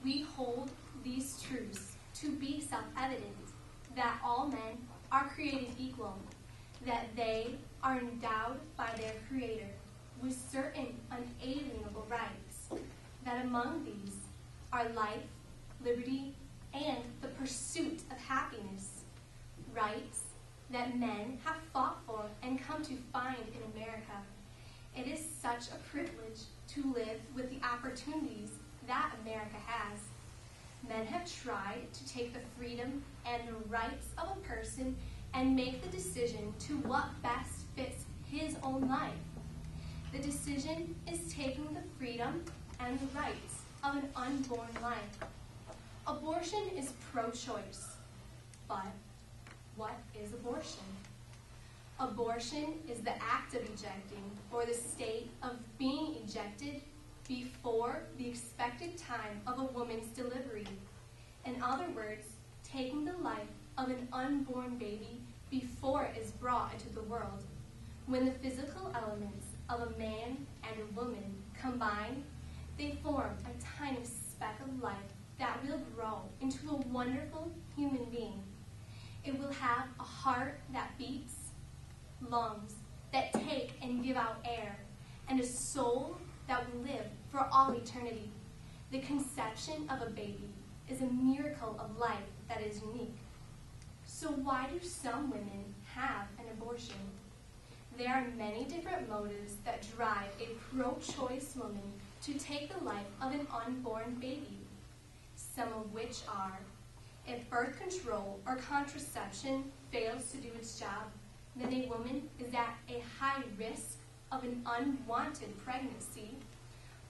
We hold these truths to be self-evident, that all men are created equal, that they are endowed by their Creator with certain unalienable rights, that among these are life, liberty, and the pursuit of happiness, rights that men have fought for and come to find in America. It is such a privilege to live with the opportunities that America has. Men have tried to take the freedom and the rights of a person and make the decision to what best fits his own life. The decision is taking the freedom and the rights of an unborn life. Abortion is pro-choice, but what is abortion? Abortion is the act of ejecting, or the state of being ejected before the expected time of a woman's delivery. In other words, taking the life of an unborn baby before it is brought into the world. When the physical elements of a man and a woman combine, they form a tiny speck of life that will grow into a wonderful human being. It will have a heart that beats, lungs that take and give out air, and a soul that will live for all eternity. The conception of a baby is a miracle of life that is unique. So why do some women have an abortion? There are many different motives that drive a pro-choice woman to take the life of an unborn baby, some of which are: if birth control or contraception fails to do its job, then a woman is at a high risk of an unwanted pregnancy.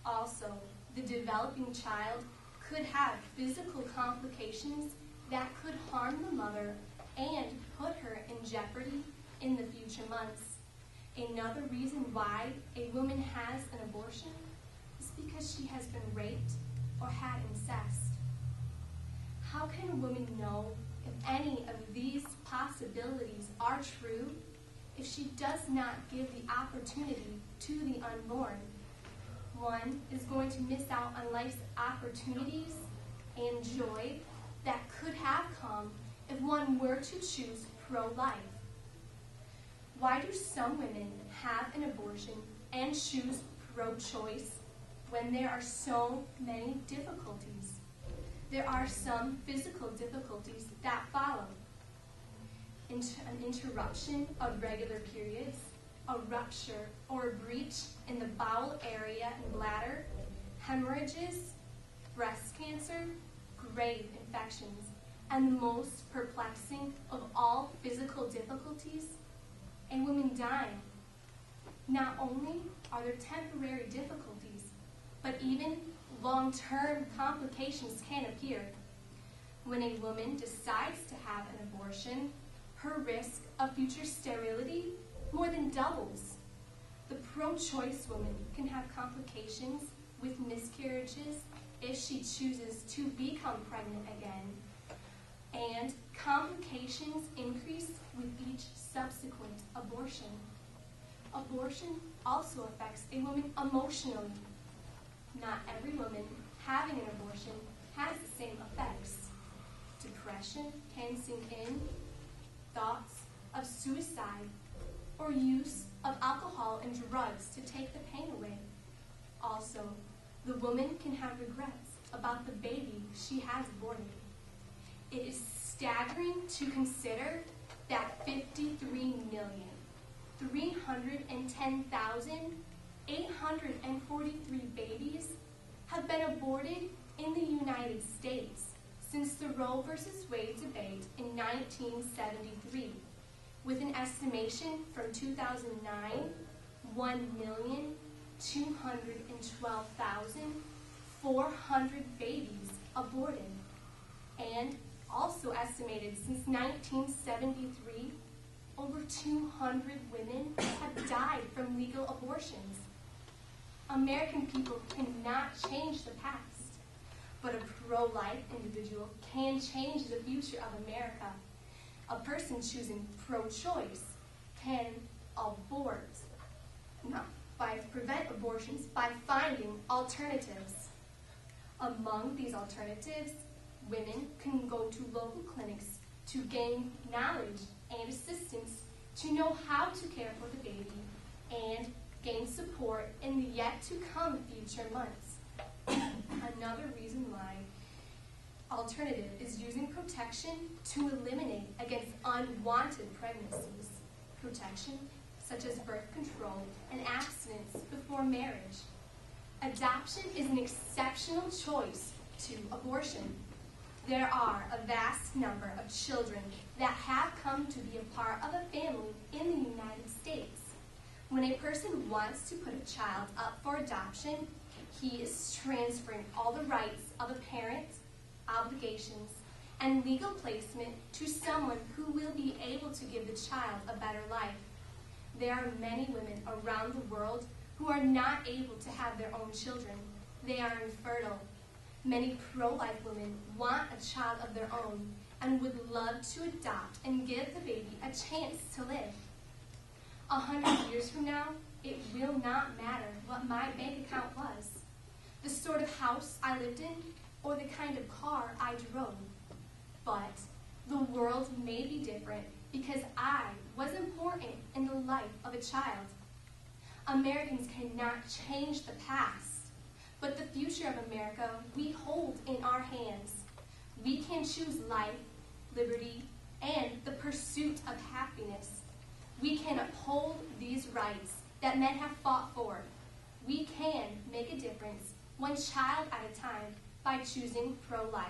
Also, the developing child could have physical complications that could harm the mother and put her in jeopardy in the future months. Another reason why a woman has an abortion is because she has been raped or had incest. How can a woman know if any of these possibilities are true if she does not give the opportunity to the unborn? One is going to miss out on life's opportunities and joy that could have come if one were to choose pro-life. Why do some women have an abortion and choose pro-choice when there are so many difficulties? There are some physical difficulties that follow. An interruption of regular periods, a rupture or a breach in the bowel area and bladder, hemorrhages, breast cancer, grave infections, and the most perplexing of all physical difficulties, a woman dying. Not only are there temporary difficulties, but even long-term complications can appear. When a woman decides to have an abortion, her risk of future sterility more than doubles. The pro-choice woman can have complications with miscarriages if she chooses to become pregnant again, and complications increase with each subsequent abortion. Abortion also affects a woman emotionally. Not every woman having an abortion has the same effects. Depression can sink in, thoughts of suicide, or use of alcohol and drugs to take the pain away. Also, the woman can have regrets about the baby she has aborted. It is staggering to consider that 53,310,843 babies have been aborted in the United States since the Roe v. Wade debate in 1973, with an estimation from 2009, 1,212,400 babies aborted, and also estimated since 1973, over 200 women have died from legal abortions. American people cannot change the past, but a pro-life individual can change the future of America. A person choosing pro-choice can prevent abortions by finding alternatives. Among these alternatives, women can go to local clinics to gain knowledge and assistance to know how to care for the baby and gain support in the yet-to-come future months. Another reason why alternative is using protection to eliminate against unwanted pregnancies. Protection such as birth control and abstinence before marriage. Adoption is an exceptional choice to abortion. There are a vast number of children that have come to be a part of a family in the United States. When a person wants to put a child up for adoption, he is transferring all the rights of a parent, obligations, and legal placement to someone who will be able to give the child a better life. There are many women around the world who are not able to have their own children. They are infertile. Many pro-life women want a child of their own and would love to adopt and give the baby a chance to live. 100 years from now, it will not matter what my bank account was, the sort of house I lived in, or the kind of car I drove. But the world may be different because I was important in the life of a child. Americans cannot change the past, but the future of America we hold in our hands. We can choose life, liberty, and the pursuit of happiness. We can uphold these rights that men have fought for. We can make a difference, one child at a time, by choosing pro-life.